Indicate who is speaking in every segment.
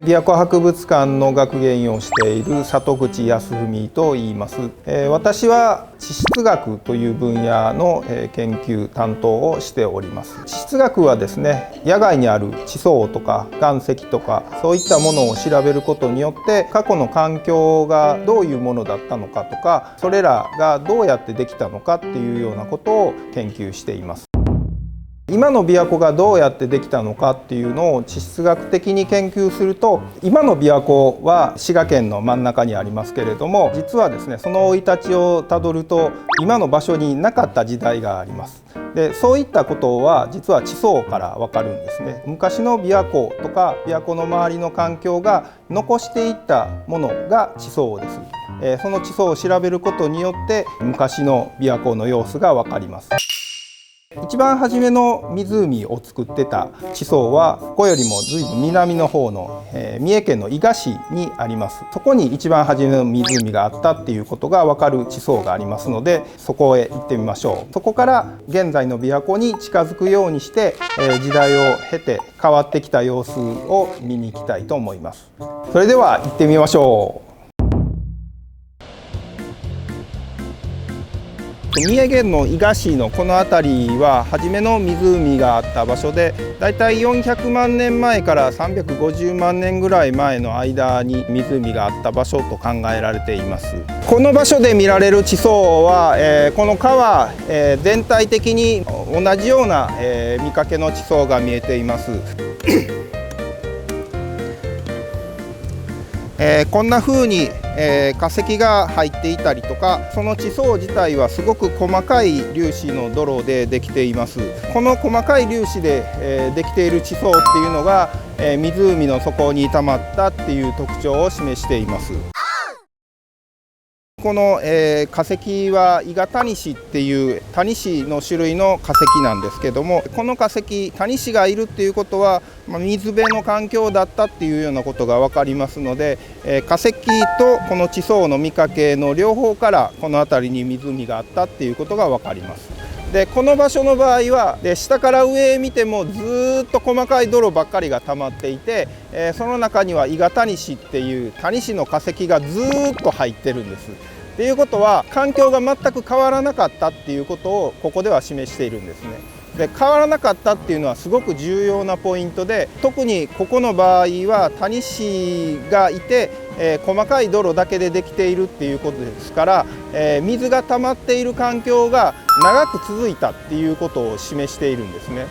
Speaker 1: 琵琶湖博物館の学芸員をしている里口康文と言います。私は地質学という分野の研究担当をしております。地質学はですね、野外にある地層とか岩石とかそういったものを調べることによって過去の環境がどういうものだったのかとか、それらがどうやってできたのかっていうようなことを研究しています。今の琵琶湖がどうやってできたのかっていうのを地質学的に研究すると、今の琵琶湖は滋賀県の真ん中にありますけれども、実はですね、その生い立ちをたどると今の場所になかった時代があります。で、そういったことは実は地層からわかるんですね。昔の琵琶湖とか琵琶湖の周りの環境が残していったものが地層です。その地層を調べることによって昔の琵琶湖の様子がわかります。一番初めの湖を作ってた地層はここよりもずいぶん南の方の、三重県の伊賀市にあります。そこに一番初めの湖があったっていうことが分かる地層がありますので、そこへ行ってみましょう。そこから現在の琵琶湖に近づくようにして、時代を経て変わってきた様子を見に行きたいと思います。それでは行ってみましょう。三重県の伊賀市のこの辺りは初めの湖があった場所で、だいたい400万年前から350万年ぐらい前の間に湖があった場所と考えられています。この場所で見られる地層は、この川、全体的に同じような、見かけの地層が見えています。こんな風に化石が入っていたりとか、その地層自体はすごく細かい粒子の泥でできています。この細かい粒子でできている地層っていうのが湖の底に溜まったっていう特徴を示しています。この化石は伊賀タニシっていうタニシの種類の化石なんですけども、この化石タニシがいるっていうことは、水辺の環境だったっていうようなことが分かりますので、化石とこの地層の見かけの両方からこの辺りに湖があったっていうことが分かります。で、この場所の場合は下から上へ見てもずっと細かい泥ばっかりが溜まっていて、その中には伊賀タニシっていうタニシの化石がずっと入ってるんです。っていうことは環境が全く変わらなかったっていうことをここでは示しているんですね。で、変わらなかったっていうのはすごく重要なポイントで、特にここの場合はタニシがいて、細かい泥だけでできているっていうことですから、水が溜まっている環境が長く続いたっていうことを示しているんですね。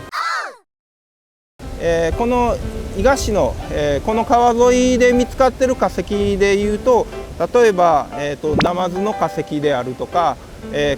Speaker 1: この伊賀市の、この川沿いで見つかっている化石でいうと、例えば、ナマズの化石であるとか、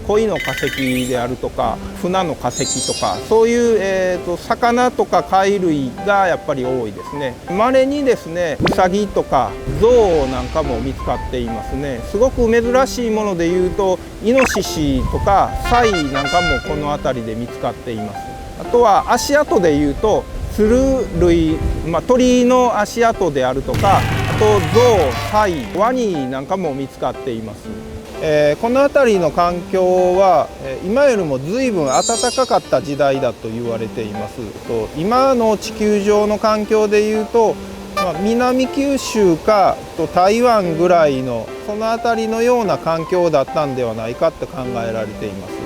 Speaker 1: 鯉の化石であるとか、船の化石とか、そういう、魚とか貝類がやっぱり多いですね。稀にですね、ウサギとかゾウなんかも見つかっていますね。すごく珍しいものでいうと、イノシシとかサイなんかもこの辺りで見つかっています。あとは足跡でいうと鶴類、鳥の足跡であるとか、あとゾウ、サイ、ワニなんかも見つかっています。この辺りの環境は今よりも随分暖かかった時代だと言われています。今の地球上の環境でいうと、南九州か台湾ぐらいのその辺りのような環境だったんではないかと考えられています。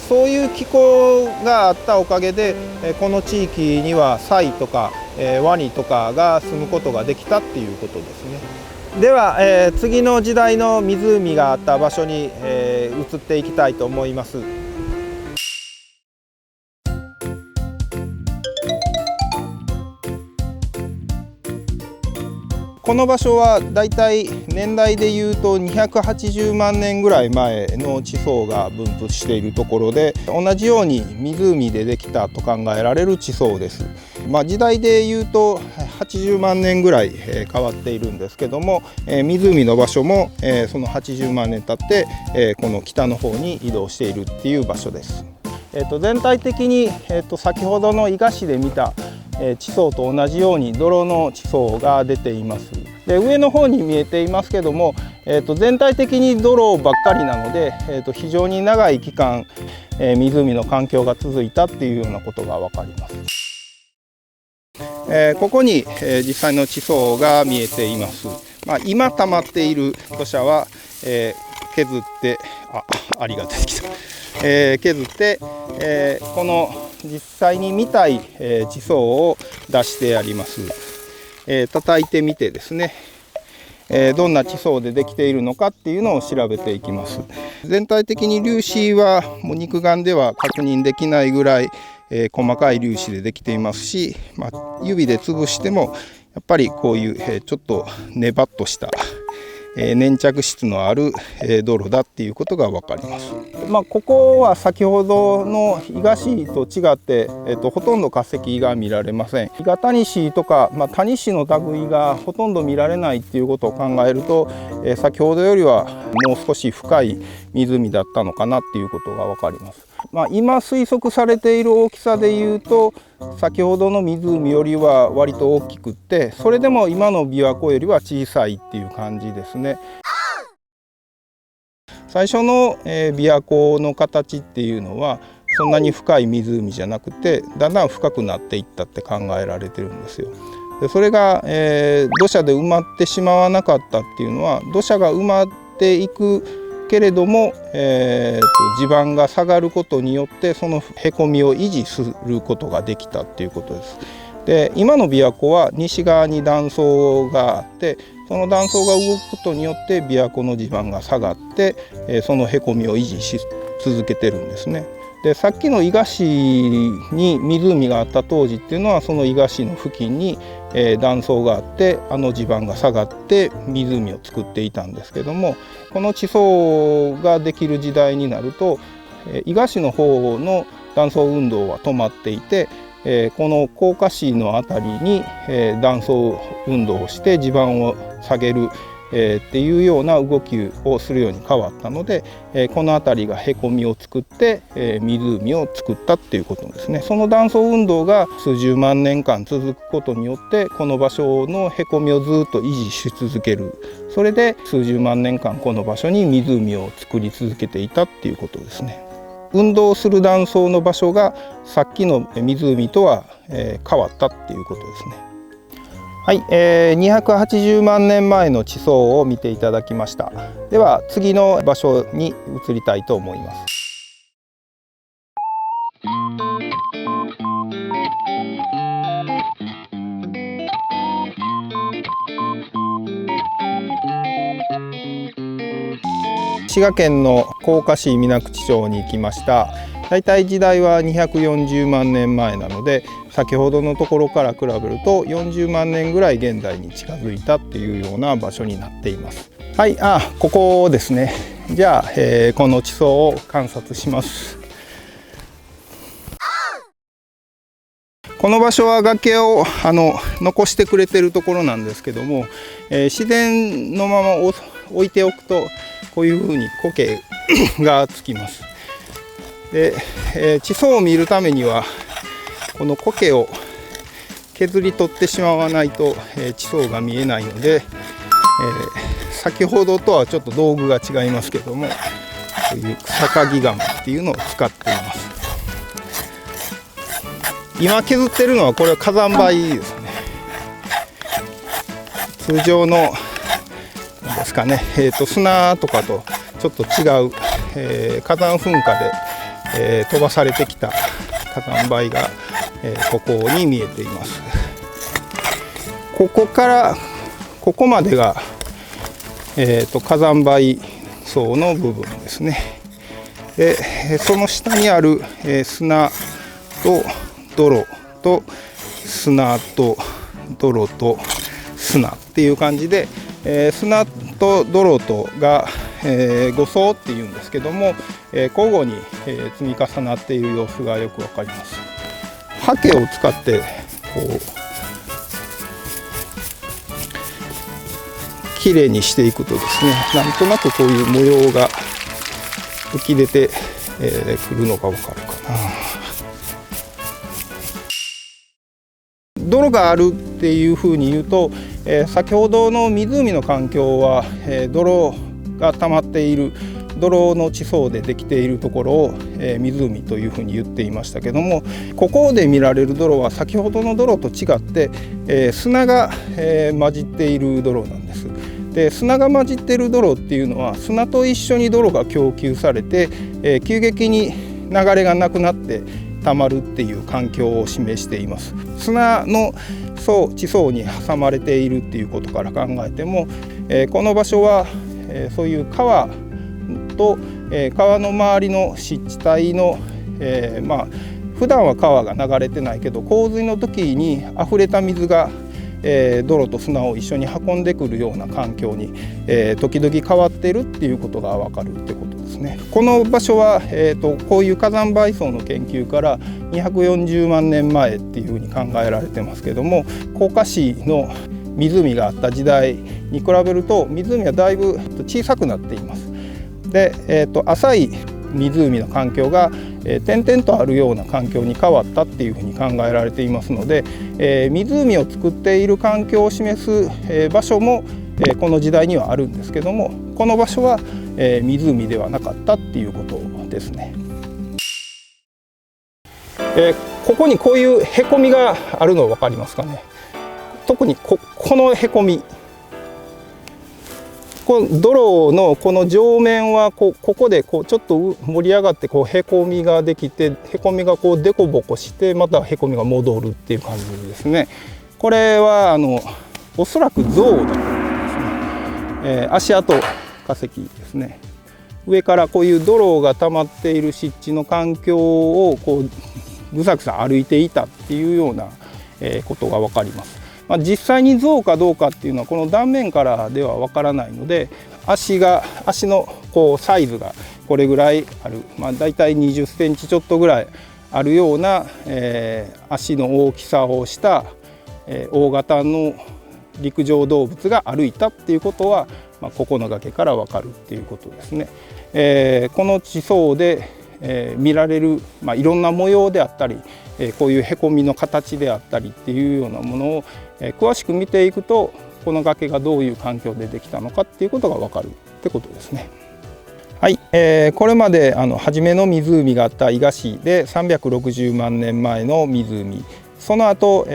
Speaker 1: そういう気候があったおかげでこの地域にはサイとかワニとかが住むことができたっていうことですね。では、次の時代の湖があった場所に、移っていきたいと思います。この場所はだいたい年代でいうと280万年ぐらい前の地層が分布しているところで、同じように湖でできたと考えられる地層です。時代でいうと80万年ぐらい変わっているんですけども、湖の場所もその80万年経ってこの北の方に移動しているっていう場所です。全体的に先ほどの伊賀市で見た地層と同じように泥の地層が出ています。で、上の方に見えていますけども、全体的に泥ばっかりなので、非常に長い期間、湖の環境が続いたっていうようなことが分かります。ここに、実際の地層が見えています。今溜まっている土砂は、削ってアリが出てきた、削って、この実際に見たい、地層を出してあります。叩いてみてですね、どんな地層でできているのかっていうのを調べていきます。全体的に粒子はもう肉眼では確認できないぐらい、細かい粒子でできていますし、指で潰してもやっぱりこういう、ちょっとネバっとした、粘着質のある、泥だっていうことが分かります。ここは先ほどの伊賀市と違って、ほとんど化石が見られません。伊賀谷市とか、谷市の類がほとんど見られないっていうことを考えると、先ほどよりはもう少し深い湖だったのかなっていうことが分かります。今推測されている大きさでいうと先ほどの湖よりは割と大きくって、それでも今の琵琶湖よりは小さいっていう感じですね。最初の琵琶湖の形っていうのはそんなに深い湖じゃなくて、だんだん深くなっていったって考えられてるんですよ。でそれが、土砂で埋まってしまわなかったっていうのは、土砂が埋まっていくけれども、地盤が下がることによってそのへこみを維持することができたっていうことです。で今の琵琶湖は西側に断層があって、その断層が動くことによって琵琶湖の地盤が下がって、そのへこみを維持し続けてるんですね。でさっきの伊賀市に湖があった当時っていうのは、その伊賀市の付近に、断層があって、地盤が下がって湖を作っていたんですけども、この地層ができる時代になると、伊賀市の方の断層運動は止まっていて、この甲賀市の辺りに、断層運動をして地盤を下げるっていうような動きをするように変わったので、この辺りがへこみを作って、湖を作ったっていうことですね。その断層運動が数十万年間続くことによって、この場所のへこみをずっと維持し続ける。それで数十万年間この場所に湖を作り続けていたっていうことですね。運動する断層の場所がさっきの湖とは、変わったっていうことですね。はい、280万年前の地層を見ていただきました。では次の場所に移りたいと思います。滋賀県の甲賀市水口町に行きました。だいたい時代は240万年前なので、先ほどのところから比べると40万年ぐらい現代に近づいたっていうような場所になっています。はい、ここですね。じゃあ、この地層を観察します。この場所は崖を残してくれてるところなんですけども、自然のまま置いておくとこういうふうに苔がつきます。で、地層を見るためにはこの苔を削り取ってしまわないと、地層が見えないので、先ほどとはちょっと道具が違いますけども、こういう草刈ガムっていうのを使っています。今削ってるのはこれは火山灰ですね。通常のなんですかね、砂とかとちょっと違う、火山噴火で、飛ばされてきた火山灰が、ここに見えています。ここからここまでが、火山灰層の部分ですね。でその下にある、砂と泥と砂と泥と砂っていう感じで、砂と泥とが、5層っていうんですけども、交互に、積み重なっている様子がよくわかります。ハケを使ってこうきれいにしていくとですね、なんとなくこういう模様が浮き出てくるのがわかるかな。泥があるっていうふうに言うと、先ほどの湖の環境は、泥が溜まっている泥の地層でできているところを、湖というふうに言っていましたけども、ここで見られる泥は先ほどの泥と違って、砂が、混じっている泥なんです。で、砂が混じっている泥っていうのは砂と一緒に泥が供給されて、急激に流れがなくなって溜まるっていう環境を示しています。砂の地層に挟まれているっていうことから考えても、この場所は、そういう川と、川の周りの湿地帯の、普段は川が流れてないけど洪水の時に溢れた水が、泥と砂を一緒に運んでくるような環境に、時々変わっているっていうことが分かるってことですね。この場所は、こういう火山灰層の研究から240万年前っていうふうに考えられてますけども、甲賀市の湖があった時代に比べると湖はだいぶ小さくなっています。で、浅い湖の環境が点々とあるような環境に変わったっていうふうに考えられていますので、湖を作っている環境を示す場所もこの時代にはあるんですけども、この場所は湖ではなかったっていうことですね。ここにこういうへこみがあるの分かりますかね。特にこのへこみ、この泥のこの上面はここでちょっと盛り上がってへこみができて、へこみがデコボコしてまたへこみが戻るっていう感じですね。これはおそらく象だと思いますね。足跡化石ですね。上からこういう泥が溜まっている湿地の環境をぐさぐさ歩いていたっていうようなことが分かります。実際に象かどうかっていうのはこの断面からではわからないので、足のサイズがこれぐらいある、だいたい20センチちょっとぐらいあるような、足の大きさをした、大型の陸上動物が歩いたっていうことは、ここの崖からわかるっていうことですね。この地層で見られる、いろんな模様であったり、こういうへこみの形であったりっていうようなものを詳しく見ていくと、この崖がどういう環境でできたのかっていうことが分かるってことですね。はい、これまで初めの湖があった伊賀市で360万年前の湖、その後、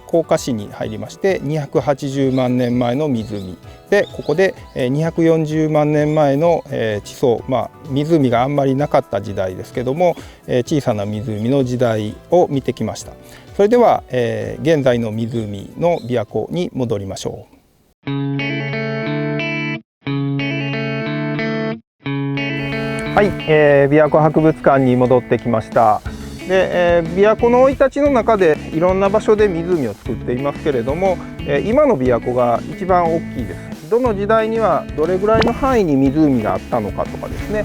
Speaker 1: 甲賀市に入りまして280万年前の湖で、ここで240万年前の地層、湖があんまりなかった時代ですけども、小さな湖の時代を見てきました。それでは、現在の湖の琵琶湖に戻りましょう。はい、琵琶湖博物館に戻ってきました。で、琵琶湖の生い立ちの中でいろんな場所で湖を作っていますけれども、今の琵琶湖が一番大きいです。どの時代にはどれぐらいの範囲に湖があったのかとかですね、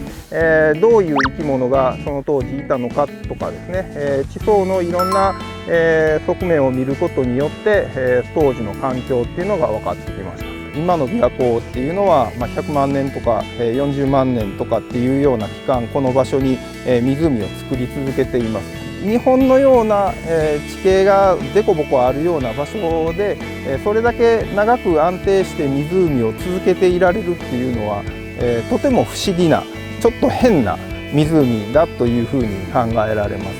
Speaker 1: どういう生き物がその当時いたのかとかですね、地層のいろんな、側面を見ることによって、当時の環境っていうのが分かってきました。今の琵琶湖っていうのは、100万年とか40万年とかっていうような期間、この場所に湖を作り続けています。日本のような地形がデコボコあるような場所で、それだけ長く安定して湖を続けていられるっていうのは、とても不思議な、ちょっと変な湖だというふうに考えられます。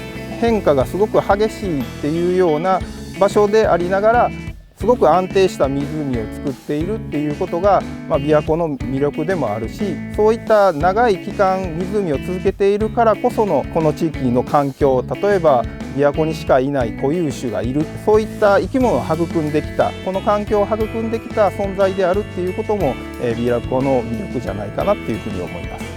Speaker 1: 変化がすごく激しいっていうような場所でありながら、すごく安定した湖を作っているっていうことが、琵琶湖の魅力でもあるし、そういった長い期間湖を続けているからこそのこの地域の環境、例えば琵琶湖にしかいない固有種がいる、そういった生き物を育んできた、この環境を育んできた存在であるっていうことも琵琶湖の魅力じゃないかなっていうふうに思います。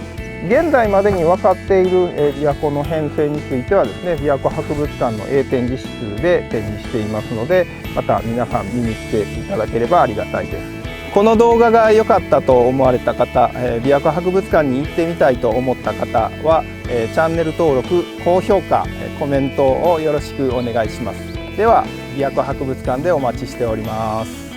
Speaker 1: 現在までに分かっている琵琶湖の編成についてはですね、琵琶湖博物館の A 展示室で展示していますので、また皆さん見に来ていただければありがたいです。この動画が良かったと思われた方、琵琶湖博物館に行ってみたいと思った方は、チャンネル登録、高評価、コメントをよろしくお願いします。では、琵琶湖博物館でお待ちしております。